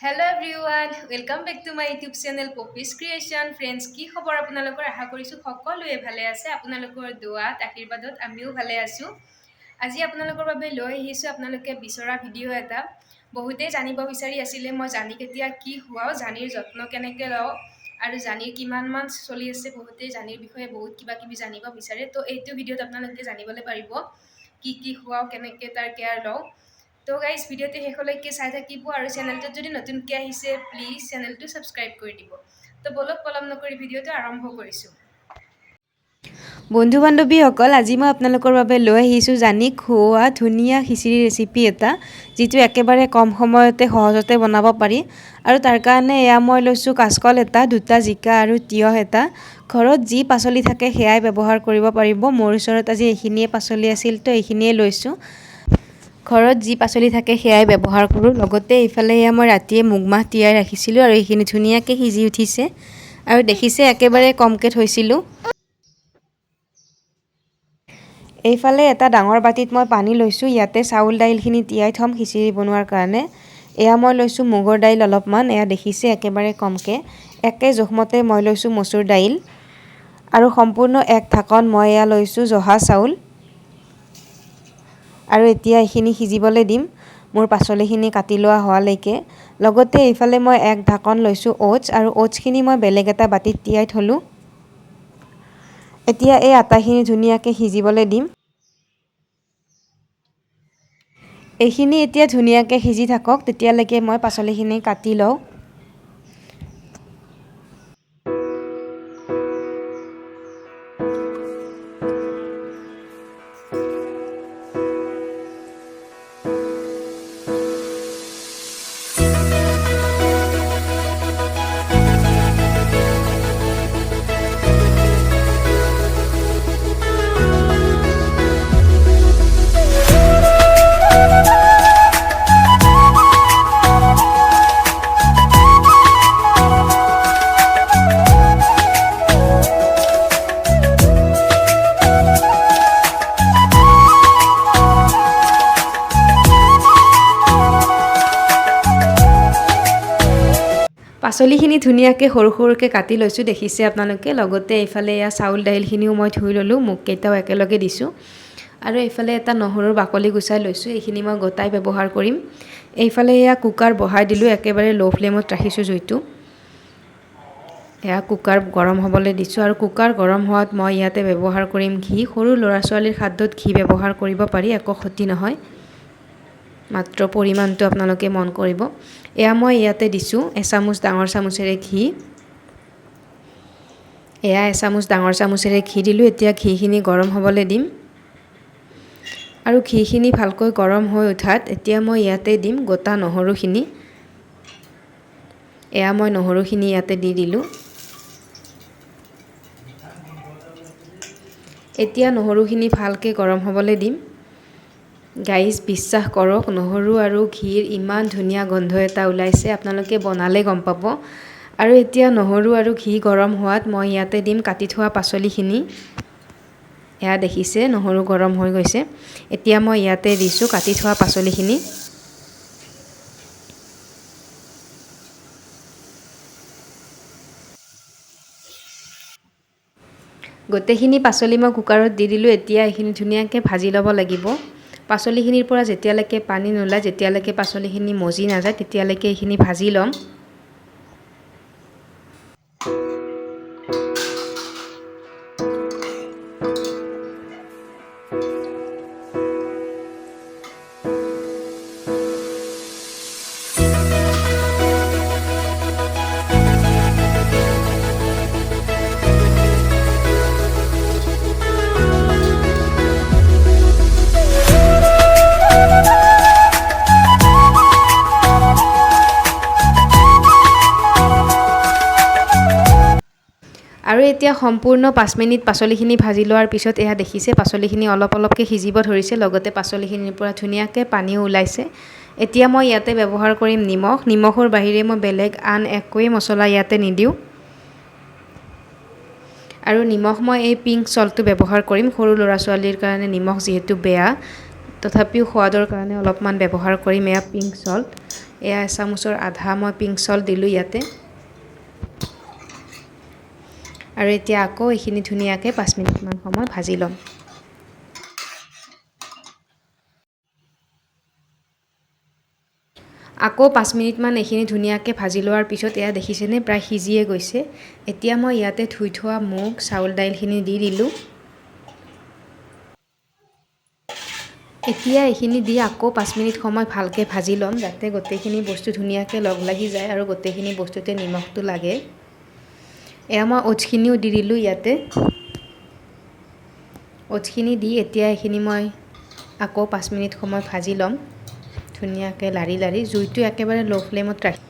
Hello everyone, welcome back to my YouTube channel Poppy's Creation. Friends, কি খবৰ আপোনালোকৰ আশা কৰিছো সকলোৱে ভালে আছে আপোনালোকৰ দোৱাত আশীৰ্বাদত আমিও ভালে আছো। আজি আপোনালোকৰ বাবে লৈ আহিছো আপোনালোকে বিচৰা ভিডিও এটা। বহুতে জানিব বিচাৰি আছিল মই জানি কেতিয়া কি হোৱাও জানিৰ যত্ন কেনেকৈ লও আৰু জানিৰ কিমান মান চলি আছে বহুতে জানিৰ বিষয়ে বহুত কিবা কিবি জানিব বিচাৰে তো এইটো ভিডিওত আপোনালোকে জানিবলৈ পাৰিব কি হোৱাও কেনেকৈ তাৰ কেয়াৰ লও। তো গাইজ ভিডিওটি শেষলৈকে চাই থাকিব আৰু চেনেলটোত যদি নতুনকৈ আহিছে প্লিজ চেনেলটো সাবস্ক্ৰাইব কৰি দিব। তো বলক পলম নকৰি ভিডিওটো আৰম্ভ কৰিছোঁ। বন্ধু বান্ধৱীসকল, আজি মই আপোনালোকৰ বাবে লৈ আহিছোঁ জানি খুওৱা ধুনীয়া খিচিৰি ৰেচিপি এটা, যিটো একেবাৰে কম সময়তে সহজতে বনাব পাৰি। আৰু তাৰ কাৰণে এয়া মই লৈছোঁ কাচকল এটা, দুটা জিকা আৰু তিয়হ এটা। ঘৰত যি পাচলি থাকে সেয়াই ব্যৱহাৰ কৰিব পাৰিব। মোৰ ওচৰত আজি এইখিনিয়ে পাচলি আছিল, তো এইখিনিয়ে লৈছোঁ। ঘৰত যি পাচলি থাকে সেয়াই ব্যৱহাৰ কৰোঁ। লগতে এইফালে এয়া মই ৰাতিয়ে মুগমাহ তিয়াই ৰাখিছিলোঁ আৰু এইখিনি ধুনীয়াকৈ সিজি উঠিছে আৰু দেখিছে একেবাৰে কমকৈ থৈছিলোঁ। এইফালে এটা ডাঙৰ বাটিত মই পানী লৈছোঁ। ইয়াতে চাউল দাইলখিনি তিয়াই থ'ম খিচিৰি বনোৱাৰ কাৰণে। এয়া মই লৈছোঁ মুগৰ দাইল অলপমান, এয়া দেখিছে একেবাৰে কমকৈ। একে জোখমতে মই লৈছোঁ মচুৰ দাইল আৰু সম্পূৰ্ণ এক ঢাকন মই এয়া লৈছোঁ জহা চাউল। আৰু এতিয়া এইখিনি সিজিবলৈ দিম মোৰ পাচলিখিনি কাটি লোৱা হোৱালৈকে। লগতে এইফালে মই এক ঢাকন লৈছোঁ অ'টছ, আৰু অ'টছখিনি মই বেলেগ এটা বাটিত তিয়াই থ'লোঁ। এতিয়া এই আটাখিনি ধুনীয়াকৈ সিজিবলৈ দিম। এইখিনি এতিয়া ধুনীয়াকৈ সিজি থাকক, তেতিয়ালৈকে মই পাচলিখিনি কাটি লওঁ। পাচলিখিনি ধুনীয়াকৈ সৰু সৰুকৈ কাটি লৈছোঁ, দেখিছে আপোনালোকে। লগতে এইফালে এয়া চাউল দাইলখিনিও মই ধুই ল'লোঁ, মুগকেইটাও একেলগে দিছোঁ। আৰু এইফালে এটা নহৰুৰ বাকলি গুচাই লৈছোঁ, এইখিনি মই গোটাই ব্যৱহাৰ কৰিম। এইফালে এয়া কুকাৰ বহাই দিলোঁ, একেবাৰে ল' ফ্লেমত ৰাখিছোঁ জুইটো। এয়া কুকাৰ গৰম হ'বলৈ দিছোঁ, আৰু কুকাৰ গৰম হোৱাত মই ইয়াতে ব্যৱহাৰ কৰিম ঘি। সৰু ল'ৰা ছোৱালীৰ খাদ্যত ঘি ব্যৱহাৰ কৰিব পাৰি, একো ক্ষতি নহয়, মাত্ৰ পৰিমাণটো আপোনালোকে মন কৰিব। এয়া মই ইয়াতে দিছোঁ এচামুচ ডাঙৰ চামুচেৰে ঘি। এয়া এচামুচ ডাঙৰ চামুচেৰে ঘি দিলোঁ। এতিয়া ঘিখিনি গৰম হ'বলৈ দিম, আৰু ঘিখিনি ভালকৈ গৰম হৈ উঠাত এতিয়া মই ইয়াতে দিম গোটা নহৰুখিনি। এয়া মই নহৰুখিনি ইয়াতে দি দিলোঁ। এতিয়া নহৰুখিনি ভালকৈ গৰম হ'বলৈ দিম। গাইজ বিশ্বাস কৰক, নহৰু আৰু ঘিৰ ইমান ধুনীয়া গোন্ধ এটা ওলাইছে, আপোনালোকে বনালে গম পাব। আৰু এতিয়া নহৰু আৰু ঘি গৰম হোৱাত মই ইয়াতে দিম কাটি থোৱা পাচলিখিনি। এয়া দেখিছে নহৰু গৰম হৈ গৈছে। এতিয়া মই ইয়াতে দিছোঁ কাটি থোৱা পাচলিখিনি। গোটেইখিনি পাচলি মই কুকাৰত দি দিলোঁ। এতিয়া এইখিনি ধুনীয়াকৈ ভাজি ল'ব লাগিব। পাচলিখিনিৰ পৰা যেতিয়ালৈকে পানী নোলায়, যেতিয়ালৈকে পাচলিখিনি মজি নাযায়, তেতিয়ালৈকে এইখিনি ভাজি ল'ম। আৰু এতিয়া সম্পূৰ্ণ 5 মিনিট পাচলিখিনি ভাজি লোৱাৰ পিছত এয়া দেখিছে পাচলিখিনি অলপ অলপকৈ সিজিব ধৰিছে, লগতে পাচলিখিনিৰ পৰা ধুনীয়াকৈ পানীও ওলাইছে। এতিয়া মই ইয়াতে ব্যৱহাৰ কৰিম নিমখ। নিমখৰ বাহিৰে মই বেলেগ আন একোৱেই মছলা ইয়াতে নিদিওঁ। আৰু নিমখ মই এই পিংক সল্টটো ব্যৱহাৰ কৰিম। সৰু ল'ৰা ছোৱালীৰ কাৰণে নিমখ যিহেতু বেয়া, তথাপিও সোৱাদৰ কাৰণে অলপমান ব্যৱহাৰ কৰিম এয়া পিংক সল্ট। এয়া এচামুচৰ আধা মই পিংক সল্ট দিলোঁ ইয়াতে। আৰু এতিয়া আকৌ এইখিনি ধুনীয়াকৈ 5 মিনিটমান সময় ভাজি ল'ম। আকৌ 5 মিনিটমান এইখিনি ধুনীয়াকৈ ভাজি লোৱাৰ পিছত এয়া দেখিছেনে প্ৰায় সিজিয়ে গৈছে। এতিয়া মই ইয়াতে ধুই থোৱা মুগ চাউল দাইলখিনি দি দিলোঁ। এতিয়া এইখিনি দি আকৌ 5 মিনিট সময় ভালকৈ ভাজি ল'ম, যাতে গোটেইখিনি বস্তু ধুনীয়াকৈ লগ লাগি যায় আৰু গোটেইখিনি বস্তুতে নিমখটো লাগে। এয়া মই অ'টছখিনিও দি দিলোঁ ইয়াতে। অ'টছখিনি দি এতিয়া এইখিনি মই আকৌ 5 মিনিট সময় ভাজি ল'ম ধুনীয়াকৈ লাৰি লাৰি। জুইটো একেবাৰে ল' ফ্লেমত ৰাখি।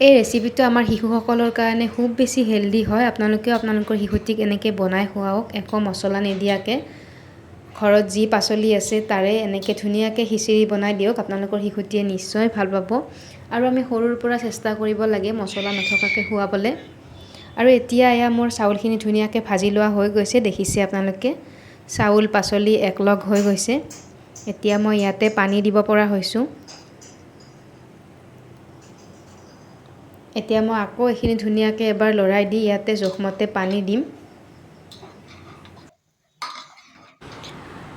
এই ৰেচিপিটো আমাৰ শিশুসকলৰ কাৰণে খুব বেছি হেল্ডি হয়। আপোনালোকেও আপোনালোকৰ শিশুটিক এনেকৈ বনাই খুৱাওক, একো মছলা নিদিয়াকৈ। ঘৰত যি পাচলি আছে তাৰে এনেকৈ ধুনীয়াকৈ খিচিৰি বনাই দিয়ক, আপোনালোকৰ শিশুটিয়ে নিশ্চয় ভাল পাব। আৰু আমি সৰুৰ পৰা চেষ্টা কৰিব লাগে মছলা নথকাকৈ খুৱাবলৈ। আৰু এতিয়া এয়া মোৰ চাউলখিনি ধুনীয়াকৈ ভাজি লোৱা হৈ গৈছে, দেখিছে আপোনালোকে চাউল পাচলি একলগ হৈ গৈছে। এতিয়া মই ইয়াতে পানী দিব পৰা হৈছোঁ। এতিয়া মই আকৌ এইখিনি ধুনীয়াকৈ এবাৰ লৰাই দি ইয়াতে জোখমতে পানী দিম।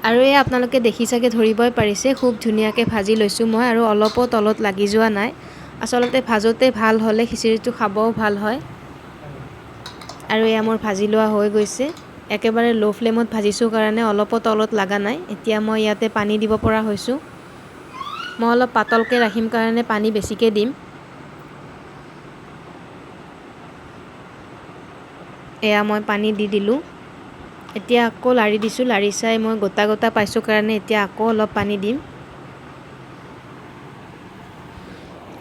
আৰু এই আপোনালোকে দেখি চাগে ধৰিবই পাৰিছে খুব ধুনীয়াকৈ ভাজি লৈছোঁ মই, আৰু অলপো তলত লাগি যোৱা নাই। আচলতে ভাজোতে ভাল হ'লে খিচিৰিটো খাবও ভাল হয়। আৰু এয়া মোৰ ভাজি লোৱা হৈ গৈছে, একেবাৰে ল' ফ্লেমত ভাজিছোঁ কাৰণে অলপো তলত লগা নাই। এতিয়া মই ইয়াতে পানী দিব পৰা হৈছোঁ। মই অলপ পাতলকৈ ৰাখিম কাৰণে পানী বেছিকৈ দিম। এয়া মই পানী দি দিলোঁ। এতিয়া আকৌ লাৰি দিছোঁ, লাৰি চাই মই গোটা গোটা পাইছোঁ কাৰণে এতিয়া আকৌ অলপ পানী দিম।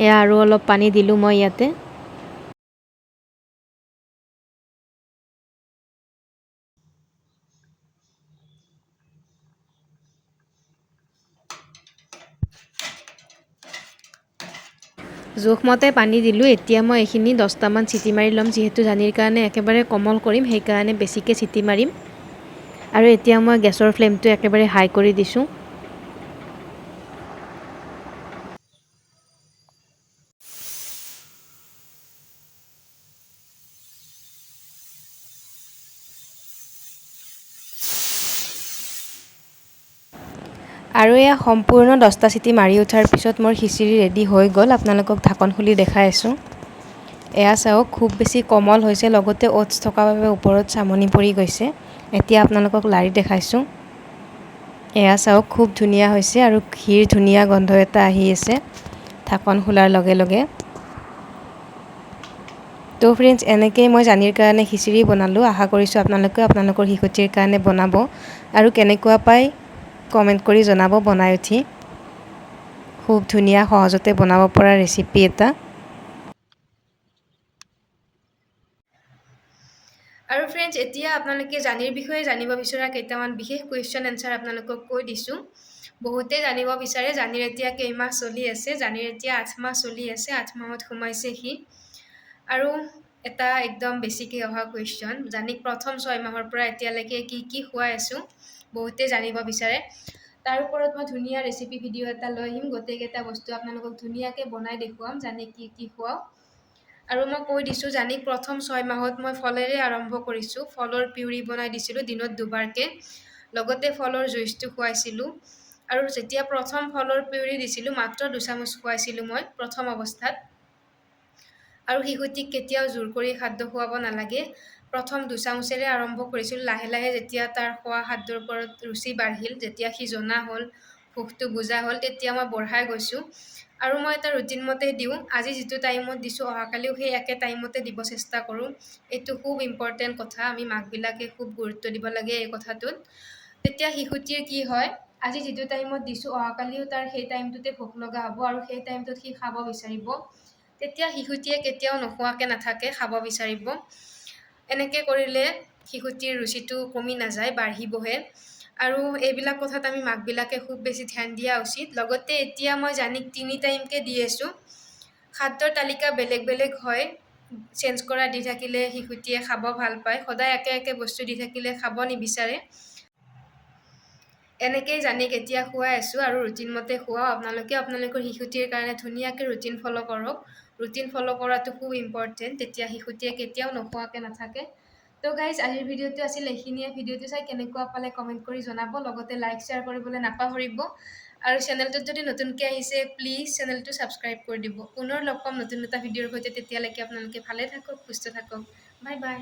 এয়া আৰু অলপ পানী দিলোঁ মই ইয়াতে। জোখমতে পানী দিলোঁ। এতিয়া মই এইখিনি 10টামান চিটি মাৰি ল'ম, যিহেতু জানিৰ কাৰণে একেবাৰে কোমল কৰিম, সেইকাৰণে বেছিকৈ চিটি মাৰিম। আৰু এতিয়া মই গেছৰ ফ্লেমটো একেবাৰে হাই কৰি দিছোঁ। আৰু এয়া সম্পূৰ্ণ 10টা চিটি মাৰি উঠাৰ পিছত মোৰ খিচিৰি ৰেডি হৈ গ'ল। আপোনালোকক ঢাকন খুলি দেখাই আছোঁ। এয়া চাওক খুব বেছি কোমল হৈছে, লগতে অ'টছ থকাৰ বাবে ওপৰত চামনি পৰি গৈছে। এতিয়া আপোনালোকক লাৰি দেখাইছোঁ। এয়া চাওক খুব ধুনীয়া হৈছে আৰু ঘিৰ ধুনীয়া গোন্ধ এটা আহি আছে ঢাকন খোলাৰ লগে লগে। তো ফ্ৰেণ্ডছ, এনেকৈয়ে মই জানিৰ কাৰণে খিচিৰি বনালোঁ। আশা কৰিছোঁ আপোনালোকেও আপোনালোকৰ শিশুটিৰ কাৰণে বনাব আৰু কেনেকুৱা পায় কমেণ্ট কৰি জনাব বনাই উঠি। খুব ধুনীয়া সহজতে বনাব পৰা ৰেচিপি এটা। আৰু ফ্ৰেণ্ডছ, এতিয়া আপোনালোকে জানিৰ বিষয়ে জানিব বিচৰা কেইটামান বিশেষ কুৱেশ্যন এনচাৰ আপোনালোকক কৈ দিছোঁ। বহুতে জানিব বিচাৰে জানিৰ এতিয়া কেইমাহ চলি আছে। জানিৰ এতিয়া 8 মাহ চলি আছে, 8 মাহত সোমাইছে সি। আৰু এটা একদম বেছিকৈ অহা কুৱেশ্যন, জানিক প্ৰথম 6 মাহৰ পৰা এতিয়ালৈকে কি কি খুৱাই আছোঁ, বহুতে জানিব বিচাৰে। তাৰ ওপৰত মই ধুনীয়া ৰেচিপি ভিডিঅ' এটা লৈ আহিম, গোটেইকেইটা বস্তু আপোনালোকক ধুনীয়াকৈ বনাই দেখুৱাম জানিক কি কি খুৱাওঁ। আৰু মই কৈ দিছোঁ জানিক প্ৰথম 6 মাহত মই ফলেৰে আৰম্ভ কৰিছোঁ। ফলৰ পিউৰি বনাই দিছিলোঁ দিনত 2বাৰকৈ, লগতে ফলৰ জুইচটো খুৱাইছিলোঁ। আৰু যেতিয়া প্ৰথম ফলৰ পিউৰি দিছিলোঁ মাত্ৰ 2 চামুচ খুৱাইছিলোঁ মই প্ৰথম অৱস্থাত। আৰু শিশুটিক কেতিয়াও জোৰ কৰি খাদ্য খুৱাব নালাগে। প্ৰথম 2 চামুচেৰে আৰম্ভ কৰিছিলোঁ, লাহে লাহে যেতিয়া তাৰ খোৱা খাদ্যৰ ওপৰত ৰুচি বাঢ়িল, যেতিয়া সি জনা হ'ল, ভোকটো বুজা হ'ল, তেতিয়া মই বঢ়াই গৈছোঁ। আৰু মই এটা ৰুটিন মতে দিওঁ, আজি যিটো টাইমত দিছোঁ অহাকালিও সেই একে টাইমতে দিব চেষ্টা কৰোঁ। এইটো খুব ইম্পৰ্টেণ্ট কথা, আমি মাকবিলাকে খুব গুৰুত্ব দিব লাগে এই কথাটোত। তেতিয়া শিশুটিৰ কি হয়, আজি যিটো টাইমত দিছোঁ অহাকালিও তাৰ সেই টাইমটোতে ভোক লগা হ'ব আৰু সেই টাইমটোত সি খাব বিচাৰিব। তেতিয়া শিশুটিয়ে কেতিয়াও নোখোৱাকৈ নাথাকে, খাব বিচাৰিব। এনেকৈ কৰিলে শিশুটিৰ ৰুচিটো কমি নাযায়, বাঢ়িবহে। আৰু এইবিলাক কথাত আমি মাকবিলাকে খুব বেছি ধ্যান দিয়া উচিত। লগতে এতিয়া মই জানিক 3 টাইমকৈ দি আছোঁ। খাদ্যৰ তালিকা বেলেগ বেলেগ হয়, চেঞ্জ কৰা দি থাকিলে শিশুটিয়ে খাব ভাল পায়, সদায় একে একে বস্তু দি থাকিলে খাব নিবিচাৰে। এনেকেই জানি কেতিয়া খুৱাই আছোঁ আৰু ৰুটিন মতে খুৱাওঁ। আপোনালোকৰ শিশুটিৰ কাৰণে ধুনীয়াকৈ ৰুটিন ফ'ল' কৰক। ৰুটিন ফ'ল' কৰাটো খুব ইম্পৰ্টেণ্ট, তেতিয়া শিশুটিয়ে কেতিয়াও নোখোৱাকৈ নাথাকে। তো গাইজ, আজিৰ ভিডিঅ'টো আছিল এইখিনিয়ে। ভিডিঅ'টো চাই কেনেকুৱা পালে কমেণ্ট কৰি জনাব, লগতে লাইক শ্বেয়াৰ কৰিবলৈ নাপাহৰিব। আৰু চেনেলটোত যদি নতুনকৈ আহিছে প্লিজ চেনেলটো ছাবস্ক্ৰাইব কৰি দিব। পুনৰ লগ পাম নতুন এটা ভিডিঅ'ৰ সৈতে। তেতিয়ালৈকে আপোনালোকে ভালে থাকক, সুস্থ থাকক। Bye bye.